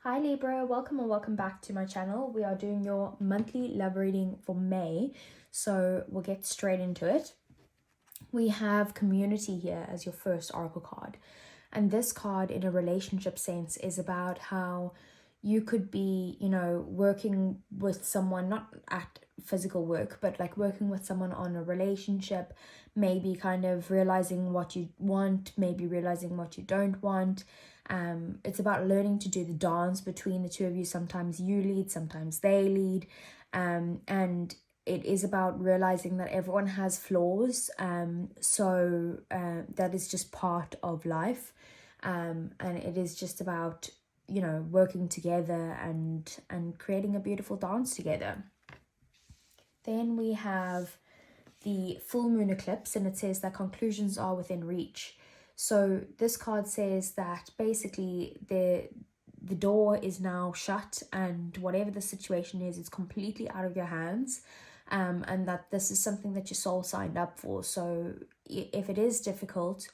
Hi Libra, welcome or welcome back to my channel. We are doing your monthly love reading for May, so we'll get straight into it. We have community here as your first oracle card, and this card in a relationship sense is about how you could be, working with someone, not at physical work, but like working with someone on a relationship, maybe kind of realizing what you want, maybe realizing what you don't want. It's about learning to do the dance between the two of you. Sometimes you lead, sometimes they lead, and it is about realizing that everyone has flaws, so that is just part of life, and it is just about working together and creating a beautiful dance together. Then we have the full moon eclipse, and it says that conclusions are within reach. So this card says that basically the door is now shut, and whatever the situation is, it's completely out of your hands, and that this is something that your soul signed up for. So if it is difficult,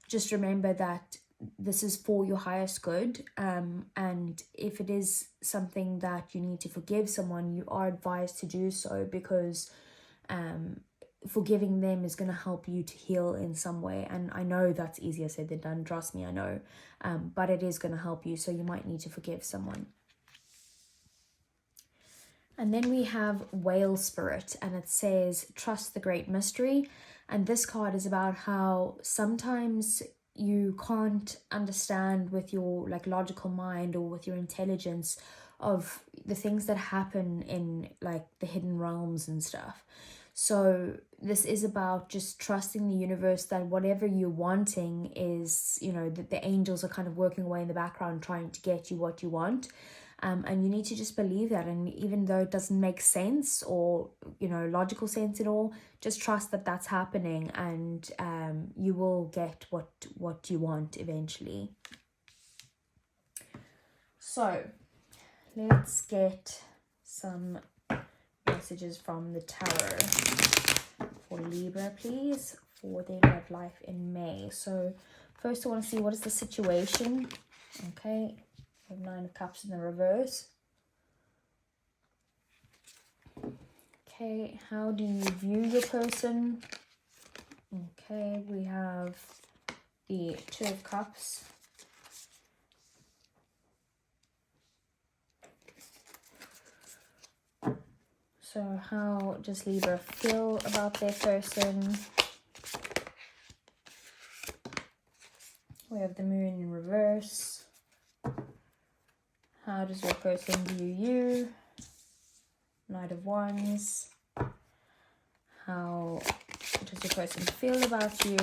just remember that this is for your highest good, and if it is something that you need to forgive someone, you are advised to do so, because forgiving them is going to help you to heal in some way. And I know that's easier said than done, trust me, I know, but it is going to help you, so you might need to forgive someone. And then we have Whale Spirit, and it says trust the great mystery. And this card is about how sometimes you can't understand with your logical mind or with your intelligence of the things that happen in like the hidden realms and stuff. So this is about just trusting the universe that whatever you're wanting is, that the angels are kind of working away in the background trying to get you what you want. And you need to just believe that. And even though it doesn't make sense or, logical sense at all, just trust that that's happening, and you will get what you want eventually. So let's get some messages from the tarot for Libra, please, for their love life in May. So first I want to see, what is the situation? Okay, we have 9 of Cups in the reverse. Okay, how do you view your person? Okay, we have the 2 of Cups. So how does Libra feel about their person? We have the Moon in reverse. How does your person view you? Knight of Wands. How does your person feel about you?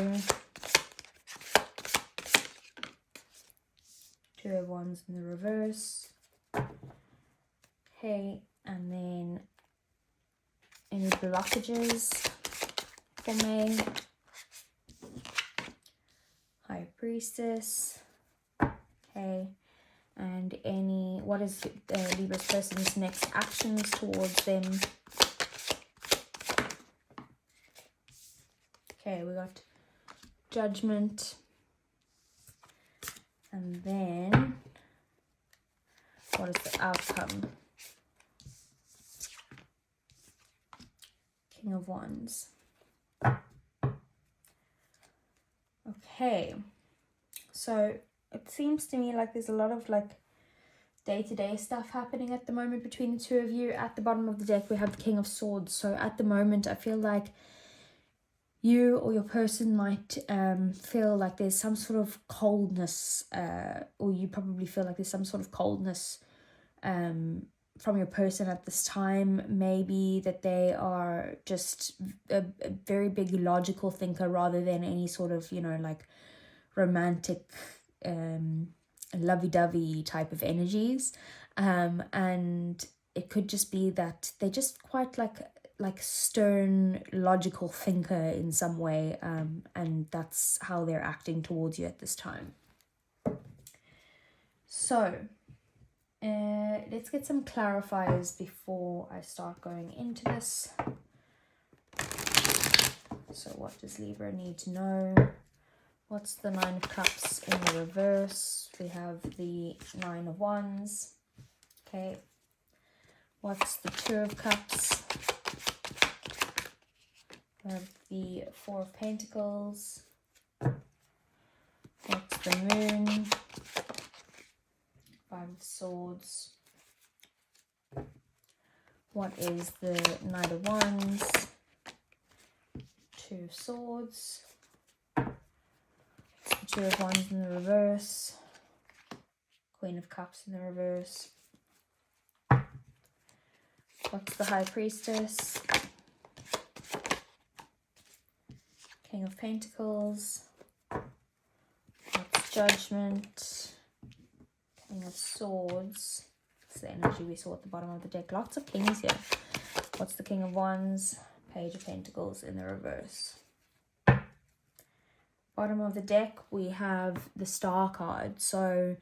2 of Wands in the reverse. Okay, and then any blockages for May? High Priestess. Okay, and what is Libra's person's next actions towards them? Okay, we got Judgment, and then what is the outcome? King of Wands. Okay, so it seems to me like there's a lot of day-to-day stuff happening at the moment between the two of you. At the bottom of the deck we have the King of Swords. So at the moment I feel like you or your person might feel like there's some sort of coldness, or you probably feel like there's some sort of coldness from your person at this time. Maybe that they are just a very big logical thinker rather than any sort of, romantic, lovey-dovey type of energies. And it could just be that they're just quite like stern, logical thinker in some way, and that's how they're acting towards you at this time. So let's get some clarifiers before I start going into this. So what does Libra need to know? What's the 9 of Cups in the reverse? Next we have the Nine of Wands. Okay. What's the Two of Cups? We have the Four of Pentacles. What's the Moon? Five of Swords. What is the Knight of Wands? Two of Swords. The Two of Wands in the reverse. Queen of Cups in the reverse. What's the High Priestess? King of Pentacles. What's Judgment? King of Swords. That's the energy we saw at the bottom of the deck. Lots of kings here. What's the King of Wands? Page of Pentacles in the reverse. Bottom of the deck, we have the Star card. So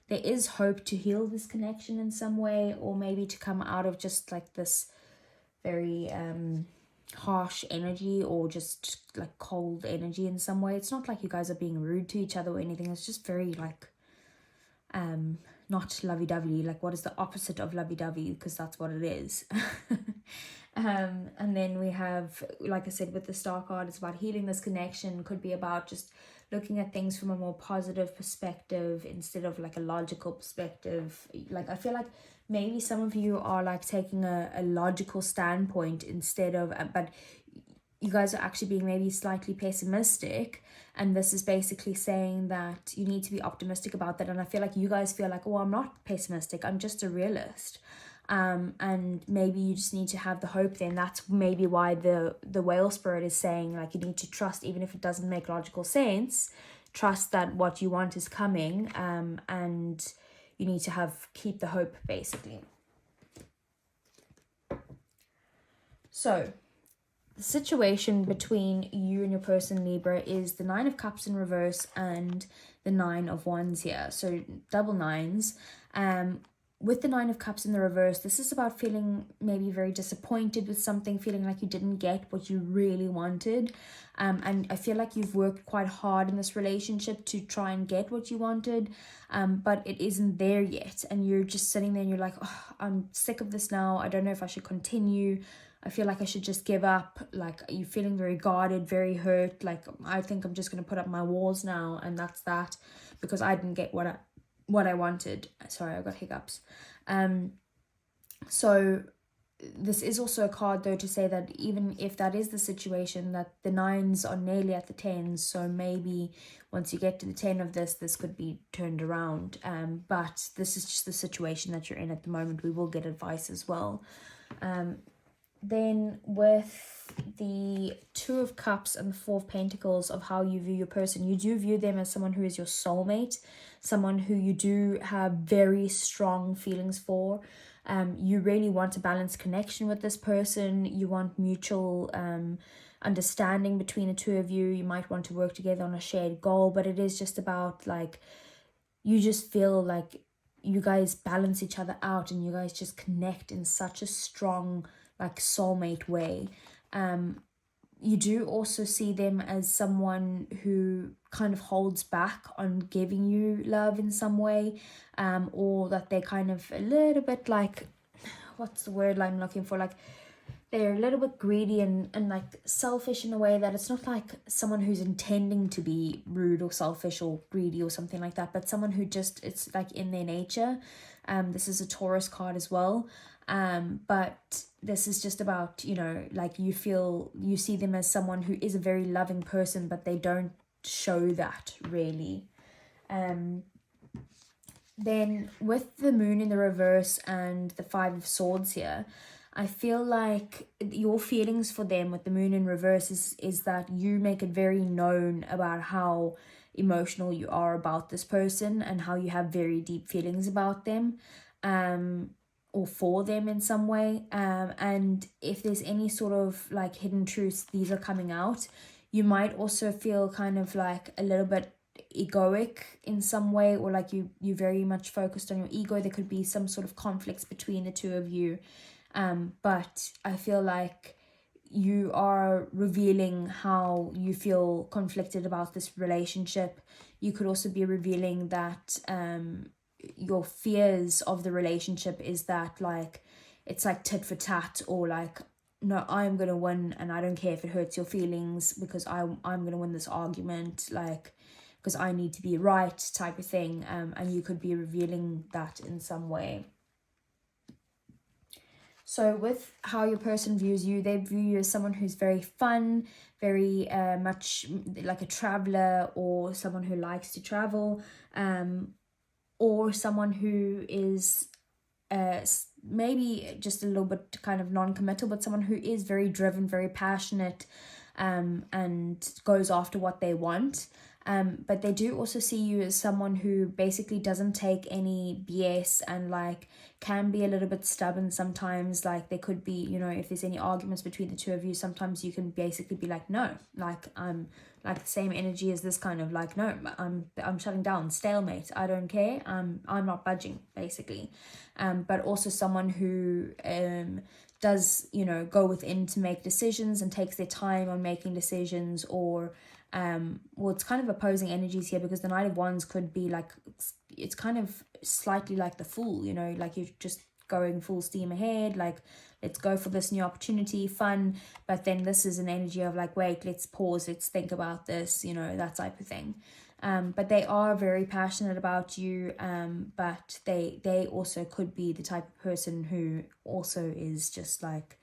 there is hope to heal this connection in some way, or maybe to come out of just like this very harsh energy, or just like cold energy in some way. It's not like you guys are being rude to each other or anything. It's just very like not lovey-dovey. Like, what is the opposite of lovey-dovey? Because that's what it is. And then we have, like I said, with the Star card, it's about healing this connection. Could be about just looking at things from a more positive perspective instead of like a logical perspective. Like, I feel like maybe some of you are like taking a logical standpoint instead of, but you guys are actually being maybe slightly pessimistic, and this is basically saying that you need to be optimistic about that. And I feel like you guys feel like, oh, I'm not pessimistic, I'm just a realist. And maybe you just need to have the hope then. That's maybe why the whale spirit is saying, like, you need to trust, even if it doesn't make logical sense, trust that what you want is coming, and you need to keep the hope, basically. So the situation between you and your person, Libra, is the Nine of Cups in reverse and the Nine of Wands here. So double nines. With the Nine of Cups in the reverse, this is about feeling maybe very disappointed with something, feeling like you didn't get what you really wanted. And I feel like you've worked quite hard in this relationship to try and get what you wanted, but it isn't there yet. And you're just sitting there and you're like, oh, I'm sick of this now. I don't know if I should continue. I feel like I should just give up. Like, you're feeling very guarded, very hurt. Like, I think I'm just going to put up my walls now, and that's that, because I didn't get what I wanted. Sorry, I got hiccups. So this is also a card, though, to say that even if that is the situation, that the nines are nearly at the tens. So maybe once you get to the 10 of this could be turned around. But this is just the situation that you're in at the moment. We will get advice as well. Then with the Two of Cups and the Four of Pentacles, of how you view your person, you do view them as someone who is your soulmate, someone who you do have very strong feelings for. You really want a balanced connection with this person. You want mutual understanding between the two of you. You might want to work together on a shared goal, but it is just about, like, you just feel like you guys balance each other out, and you guys just connect in such a strong, like, soulmate way. You do also see them as someone who kind of holds back on giving you love in some way, or that they're kind of a little bit like, what's the word I'm looking for, like, they're a little bit greedy and like selfish in a way that it's not like someone who's intending to be rude or selfish or greedy or something like that, but someone who just, it's like in their nature. This is a Taurus card as well. But this is just about, you know, like, you see them as someone who is a very loving person, but they don't show that really. Then with the Moon in the reverse and the Five of Swords here, I feel like your feelings for them with the Moon in reverse is that you make it very known about how emotional you are about this person, and how you have very deep feelings about them, or for them in some way. And if there's any sort of like hidden truths, these are coming out. You might also feel kind of like a little bit egoic in some way, or like you very much focused on your ego. There could be some sort of conflicts between the two of you. But I feel like you are revealing how you feel conflicted about this relationship. you could also be revealing that your fears of the relationship is that like it's like tit for tat, or like, no, I'm gonna win and I don't care if it hurts your feelings because I'm gonna win this argument, like because I need to be right type of thing. And you could be revealing that in some way. So with how your person views you, they view you as someone who's very fun, very much like a traveler, or someone who likes to travel, or someone who is maybe just a little bit kind of non-committal, but someone who is very driven, very passionate, and goes after what they want. But they do also see you as someone who basically doesn't take any BS, and like can be a little bit stubborn sometimes. Like there could be, you know, if there's any arguments between the two of you, sometimes you can basically be like, no, like I'm like the same energy as this, kind of like, no, I'm shutting down, stalemate, I don't care, I'm not budging, basically. But also someone who does, you know, go within to make decisions and takes their time on making decisions, or well, it's kind of opposing energies here, because the Knight of Wands could be like, it's kind of slightly like the Fool, you know, like you're just going full steam ahead, like let's go for this new opportunity, fun. But then this is an energy of like, wait, let's pause, let's think about this, you know, that type of thing. But they are very passionate about you, but they also could be the type of person who also is just like,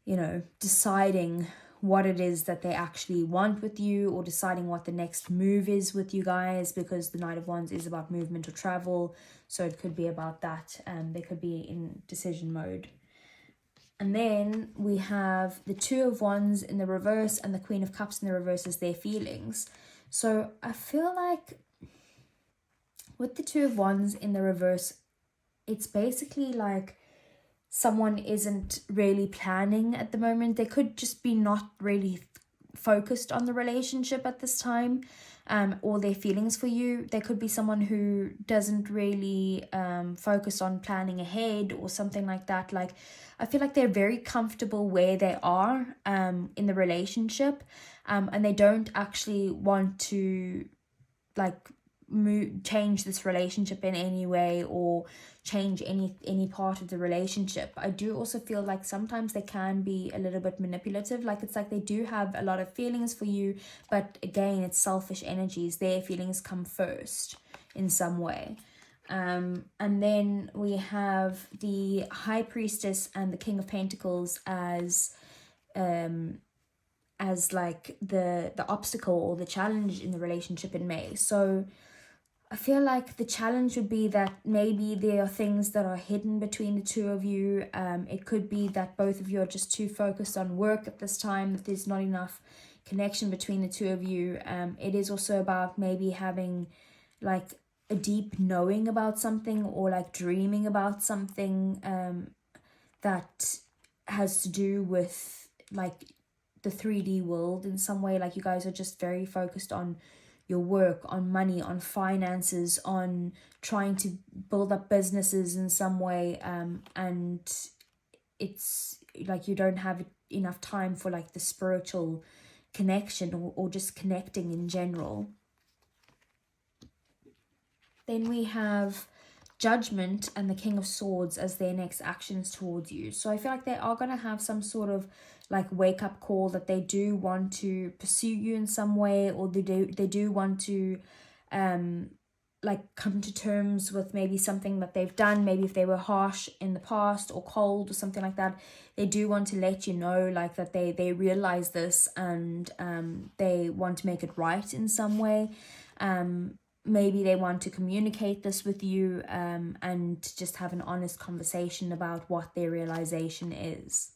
you know, deciding what it is that they actually want with you, or deciding what the next move is with you guys, because the Knight of Wands is about movement or travel. So it could be about that. They could be in decision mode. And then we have the Two of Wands in the reverse and the Queen of Cups in the reverse as their feelings. So I feel like with the Two of Wands in the reverse, it's basically like someone isn't really planning at the moment. They could just be not really focused on the relationship at this time, or their feelings for you. They could be someone who doesn't really focus on planning ahead or something like that. Like I feel like they're very comfortable where they are in the relationship, and they don't actually want to like change this relationship in any way, or change any part of the relationship. I do also feel like sometimes they can be a little bit manipulative. Like it's like they do have a lot of feelings for you, but again, it's selfish energies. Their feelings come first in some way. And then we have the High Priestess and the King of Pentacles as like the obstacle or the challenge in the relationship in May. So I feel like the challenge would be that maybe there are things that are hidden between the two of you. It could be that both of you are just too focused on work at this time, that there's not enough connection between the two of you. It is also about maybe having like a deep knowing about something, or like dreaming about something that has to do with like the 3D world in some way. Like you guys are just very focused on your work, on money, on finances, on trying to build up businesses in some way, and it's like you don't have enough time for like the spiritual connection, or just connecting in general. Then we have Judgment and the King of Swords as their next actions towards you. So I feel like they are going to have some sort of like wake up call, that they do want to pursue you in some way, or they do want to like come to terms with maybe something that they've done. Maybe if they were harsh in the past or cold or something like that, they do want to let you know like that they realize this, and they want to make it right in some way. Maybe they want to communicate this with you, and just have an honest conversation about what their realization is.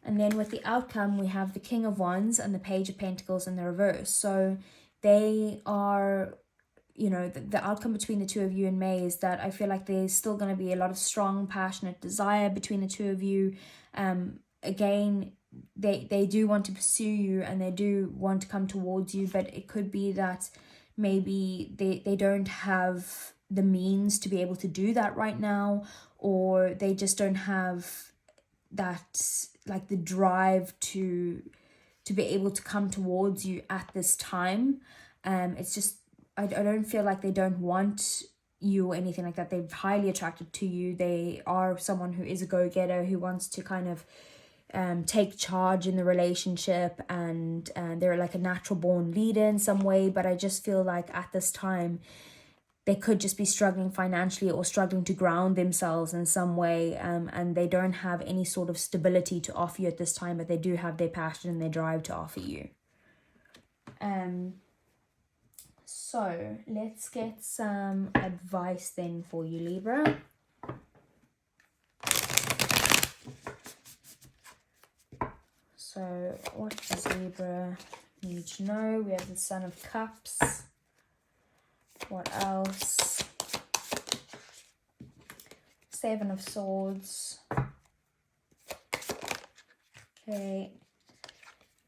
And then with the outcome, we have the King of Wands and the Page of Pentacles in the reverse. So they are, you know, the outcome between the two of you in May is that I feel like there's still going to be a lot of strong, passionate desire between the two of you. Again, they do want to pursue you, and they do want to come towards you, but it could be that maybe they don't have the means to be able to do that right now, or they just don't have that like the drive to to be able to come towards you at this time. It's just, I don't feel like they don't want you or anything like that. They're highly attracted to you. They are someone who is a go-getter, who wants to kind of take charge in the relationship, and they're like a natural born leader in some way. But I just feel like at this time they could just be struggling financially or struggling to ground themselves in some way, and they don't have any sort of stability to offer you at this time, but they do have their passion and their drive to offer you. So let's get some advice then for you, Libra. So what does Libra need to know? We have the Son of Cups. What else? Seven of Swords. Okay.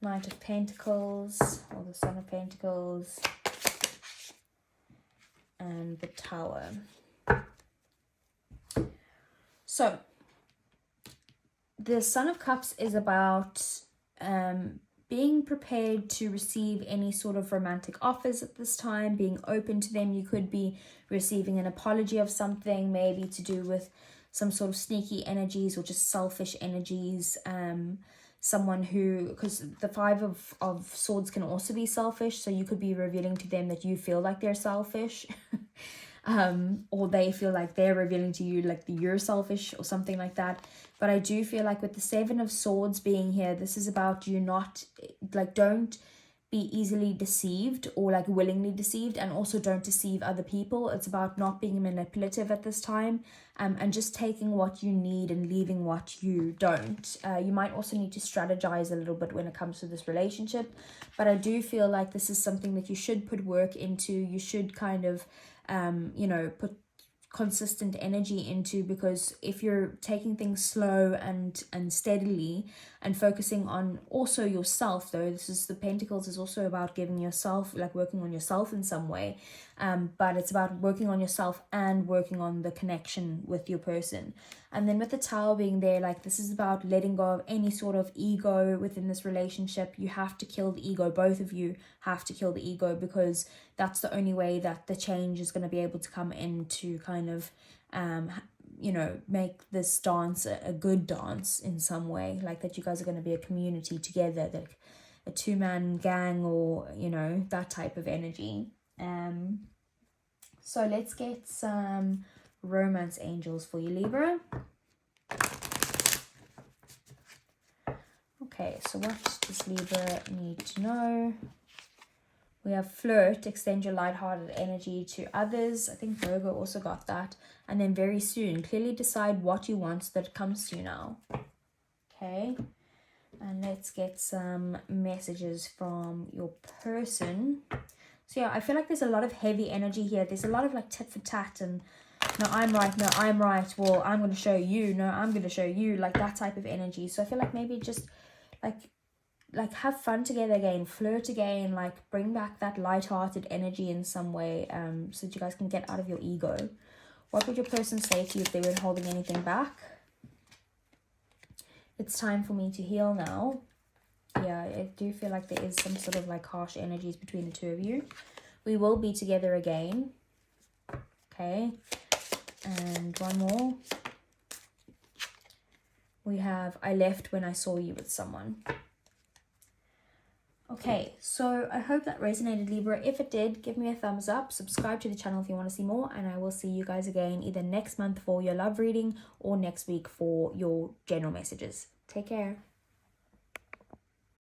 Knight of Pentacles, or the Son of Pentacles. And the Tower. So the Son of Cups is about being prepared to receive any sort of romantic offers at this time, being open to them. You could be receiving an apology of something, maybe to do with some sort of sneaky energies or just selfish energies. Someone who, because the Five of Swords can also be selfish, so you could be revealing to them that you feel like they're selfish. Or they feel like they're revealing to you like you're selfish or something like that. But I do feel like with the Seven of Swords being here, this is about you not, like, don't be easily deceived or like willingly deceived, and also don't deceive other people. It's about not being manipulative at this time, and just taking what you need and leaving what you don't. You might also need to strategize a little bit when it comes to this relationship, but I do feel like this is something that you should put work into. You should kind of you know, put consistent energy into, because if you're taking things slow and steadily and focusing on also yourself, though this is the Pentacles is also about giving yourself, like working on yourself in some way, but it's about working on yourself and working on the connection with your person. And then with the Tower being there, like this is about letting go of any sort of ego within this relationship. You have to kill the ego. Both of you have to kill the ego, because that's the only way that the change is going to be able to come in to kind of you know, make this dance a good dance in some way, like that you guys are going to be a community together, like a two-man gang, or you know, that type of energy. So let's get some romance angels for you, Libra. Okay, so what does Libra need to know? We have flirt, extend your lighthearted energy to others. I think Virgo also got that. And then very soon, clearly decide what you want so that it comes to you now. Okay. And let's get some messages from your person. So yeah, I feel like there's a lot of heavy energy here. There's a lot of like tit for tat and no, I'm right. No, I'm right. Well, I'm going to show you. No, I'm going to show you. Like that type of energy. So I feel like maybe just like have fun together again, flirt again, like bring back that light-hearted energy in some way, so that you guys can get out of your ego. What would your person say to you if they weren't holding anything back? It's time for me to heal now. Yeah, I do feel like there is some sort of like harsh energies between the two of you. We will be together again. Okay. And one more. We have, I left when I saw you with someone. Okay, so I hope that resonated, Libra. If it did, give me a thumbs up. Subscribe to the channel if you want to see more. And I will see you guys again either next month for your love reading or next week for your general messages. Take care.